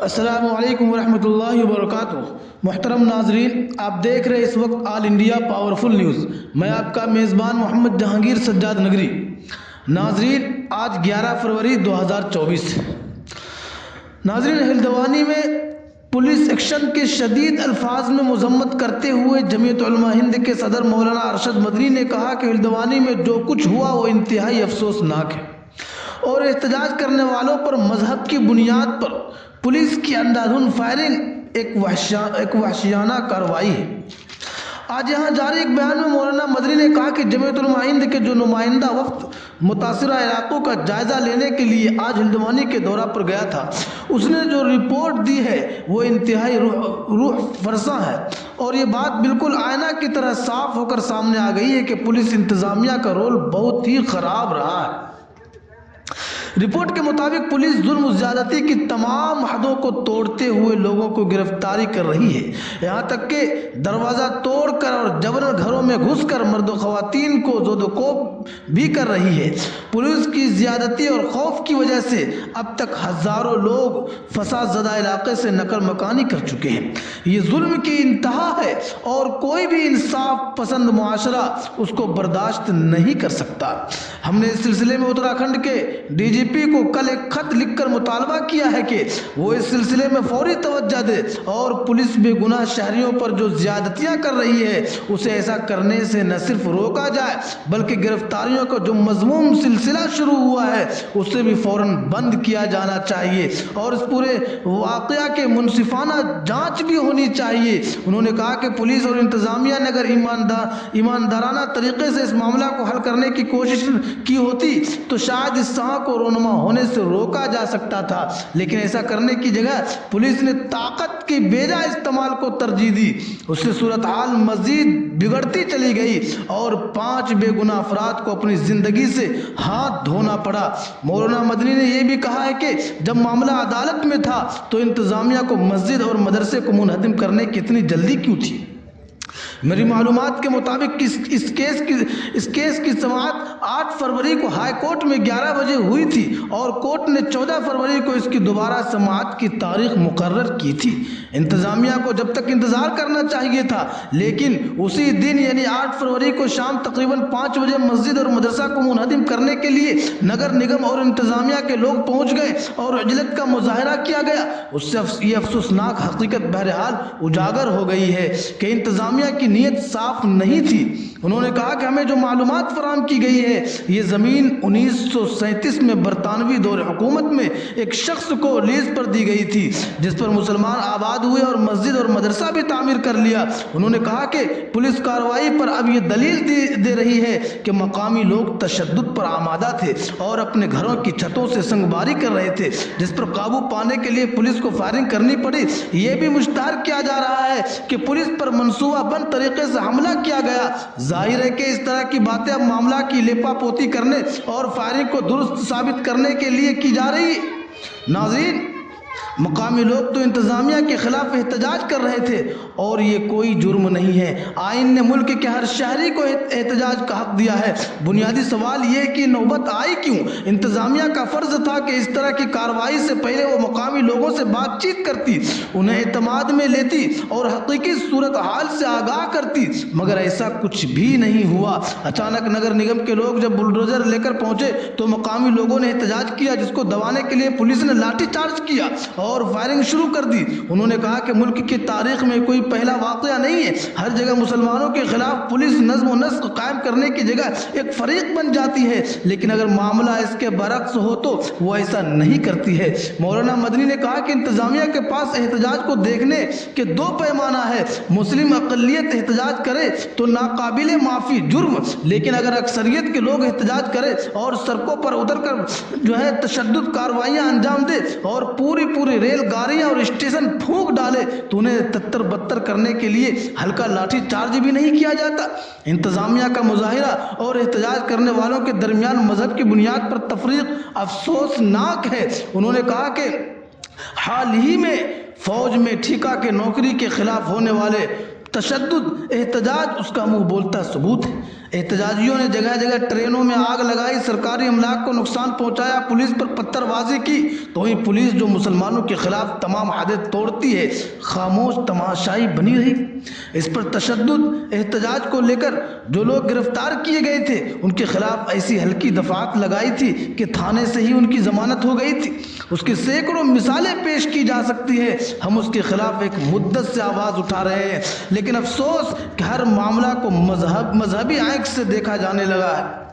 السلام علیکم ورحمۃ اللہ وبرکاتہ۔ محترم ناظرین، آپ دیکھ رہے اس وقت آل انڈیا پاورفل نیوز۔ میں آپ کا میزبان محمد جہانگیر سجاد نگری۔ ناظرین، آج 11 فروری 2024۔ ناظرین، ہلدوانی میں پولیس ایکشن کے شدید الفاظ میں مذمت کرتے ہوئے جمعیت علماء ہند کے صدر مولانا ارشد مدنی نے کہا کہ ہلدوانی میں جو کچھ ہوا وہ انتہائی افسوسناک ہے اور احتجاج کرنے والوں پر مذہب کی بنیاد پر پولیس کی اندھادھند فائرنگ ایک وحشیانہ کارروائی ہے۔ آج یہاں جاری ایک بیان میں مولانا مدنی نے کہا کہ جمعیت علماء ہند کے جو نمائندہ وفد متاثرہ علاقوں کا جائزہ لینے کے لیے آج ہلدوانی کے دورہ پر گیا تھا، اس نے جو رپورٹ دی ہے وہ انتہائی روح فرساں ہے اور یہ بات بالکل آئینہ کی طرح صاف ہو کر سامنے آ گئی ہے کہ پولیس انتظامیہ کا رول بہت ہی خراب رہا ہے۔ رپورٹ کے مطابق پولیس ظلم و زیادتی کی تمام حدوں کو توڑتے ہوئے لوگوں کو گرفتاری کر رہی ہے، یہاں تک کہ دروازہ توڑ کر اور جبرن گھروں میں گھس کر مرد و خواتین کو زد و کوب بھی کر رہی ہے۔ پولیس کی زیادتی اور خوف کی وجہ سے اب تک ہزاروں لوگ فساد زدہ علاقے سے نقل مکانی کر چکے ہیں۔ یہ ظلم کی انتہا ہے اور کوئی بھی انصاف پسند معاشرہ اس کو برداشت نہیں کر سکتا۔ ہم نے اس سلسلے میں اتراکھنڈ کے ڈی جی پی کو کل ایک خط لکھ کر مطالبہ کیا ہے کہ وہ اس سلسلے میں فوری توجہ دے اور پولیس بے گناہ شہریوں پر جو زیادتیاں کر رہی ہے اسے ایسا کرنے سے نہ صرف روکا جائے بلکہ گرفتاریوں کا جو مذموم سلسلہ شروع ہوا ہے اسے بھی فوراً بند کیا جانا چاہیے اور اس پورے واقعہ کے منصفانہ جانچ بھی ہونی چاہیے۔ انہوں نے کہا کہ پولیس اور انتظامیہ نے اگر ایماندارانہ طریقے سے اس معاملہ کو حل کرنے کی کوشش کی ہوتی تو شاید اس ساہ کو رونما ہونے سے روکا جا سکتا تھا، لیکن ایسا کرنے کی جگہ پولیس نے طاقت کی بیجا استعمال کو ترجیح دی۔ اس سے صورتحال مزید بگڑتی چلی گئی اور 5 بے گناہ افراد کو اپنی زندگی سے ہاتھ دھونا پڑا۔ مولانا مدنی نے یہ بھی کہا ہے کہ جب معاملہ عدالت میں تھا تو انتظامیہ کو مسجد اور مدرسے کو منہدم کرنے کی اتنی جلدی کیوں تھی؟ میری معلومات کے مطابق اس کیس کی سماعت 8 فروری کو ہائی کورٹ میں 11 بجے ہوئی تھی اور کورٹ نے 14 فروری کو اس کی دوبارہ سماعت کی تاریخ مقرر کی تھی۔ انتظامیہ کو جب تک انتظار کرنا چاہیے تھا، لیکن اسی دن یعنی 8 فروری کو شام تقریباً 5 بجے مسجد اور مدرسہ کو منہدم کرنے کے لیے نگر نگم اور انتظامیہ کے لوگ پہنچ گئے اور عجلت کا مظاہرہ کیا گیا۔ اس سے یہ افسوسناک حقیقت بہرحال اجاگر ہو گئی ہے کہ انتظامیہ کی نیت صاف نہیں تھی۔ انہوں نے کہا کہ ہمیں جو معلومات فراہم کی گئی ہے یہ زمین 1937 میں برطانوی دور حکومت میں ایک شخص کو لیز پر دی گئی تھی جس پر مسلمان آباد ہوئے اور مسجد اور مدرسہ بھی تعمیر کر لیا۔ انہوں نے کہا کہ پولیس کارروائی پر اب یہ دلیل دے رہی ہے کہ مقامی لوگ تشدد پر آمادہ تھے اور اپنے گھروں کی چھتوں سے سنگباری کر رہے تھے، جس پر قابو پانے کے لیے پولیس کو فائرنگ کرنی پڑی۔ یہ بھی مشتہر کیا جا رہا ہے کہ پولیس پر منصوبہ بند طریقے سے حملہ کیا گیا۔ ظاہر ہے کہ اس طرح کی باتیں اب معاملہ کی لیپا پوتی کرنے اور فائرنگ کو درست ثابت کرنے کے لیے کی جا رہی۔ ناظرین، مقامی لوگ تو انتظامیہ کے خلاف احتجاج کر رہے تھے اور یہ کوئی جرم نہیں ہے۔ آئین نے ملک کے ہر شہری کو احتجاج کا حق دیا ہے۔ بنیادی سوال یہ کہ نوبت آئی کیوں؟ انتظامیہ کا فرض تھا کہ اس طرح کی کارروائی سے پہلے وہ مقامی لوگوں سے بات چیت کرتی، انہیں اعتماد میں لیتی اور حقیقی صورتحال سے آگاہ کرتی، مگر ایسا کچھ بھی نہیں ہوا۔ اچانک نگر نگم کے لوگ جب بلڈوزر لے کر پہنچے تو مقامی لوگوں نے احتجاج کیا، جس کو دبانے کے لیے پولیس نے لاٹھی چارج کیا اور فائرنگ شروع کر دی۔ انہوں نے کہا کہ ملک کی تاریخ میں کوئی پہلا واقعہ نہیں ہے، ہر جگہ مسلمانوں کے خلاف پولیس نظم و نسق قائم کرنے کی جگہ ایک فریق بن جاتی ہے، لیکن اگر معاملہ اس کے برعکس ہو تو وہ ایسا نہیں کرتی ہے۔ مولانا مدنی نے کہا کہ انتظامیہ کے پاس احتجاج کو دیکھنے کے 2 پیمانہ ہے۔ مسلم اقلیت احتجاج کرے تو ناقابل معافی جرم، لیکن اگر اکثریت کے لوگ احتجاج کرے اور سڑکوں پر اتر کر تشدد کارروائیاں انجام دے اور پوری ریل گاڑیاں اور اسٹیشن پھونک ڈالے تو انہیں تتر بتر کرنے کے لیے ہلکا لاٹھی چارج بھی نہیں کیا جاتا۔ انتظامیہ کا مظاہرہ اور احتجاج کرنے والوں کے درمیان مذہب کی بنیاد پر تفریق افسوسناک ہے۔ انہوں نے کہا کہ حال ہی میں فوج میں ٹھیکہ کے نوکری کے خلاف ہونے والے تشدد احتجاج اس کا منہ بولتا ثبوت ہے۔ احتجاجیوں نے جگہ جگہ ٹرینوں میں آگ لگائی، سرکاری املاک کو نقصان پہنچایا، پولیس پر پتھر بازی کی، تو وہیں پولیس جو مسلمانوں کے خلاف تمام حدیں توڑتی ہے خاموش تماشائی بنی رہی۔ اس پر تشدد احتجاج کو لے کر جو لوگ گرفتار کیے گئے تھے ان کے خلاف ایسی ہلکی دفعات لگائی تھی کہ تھانے سے ہی ان کی ضمانت ہو گئی تھی۔ اس کی سینکڑوں مثالیں پیش کی جا سکتی ہیں، ہم اس کے خلاف ایک مدت سے آواز اٹھا رہے ہیں، لیکن افسوس کہ ہر معاملہ کو مذہبی آنکھ سے دیکھا جانے لگا ہے۔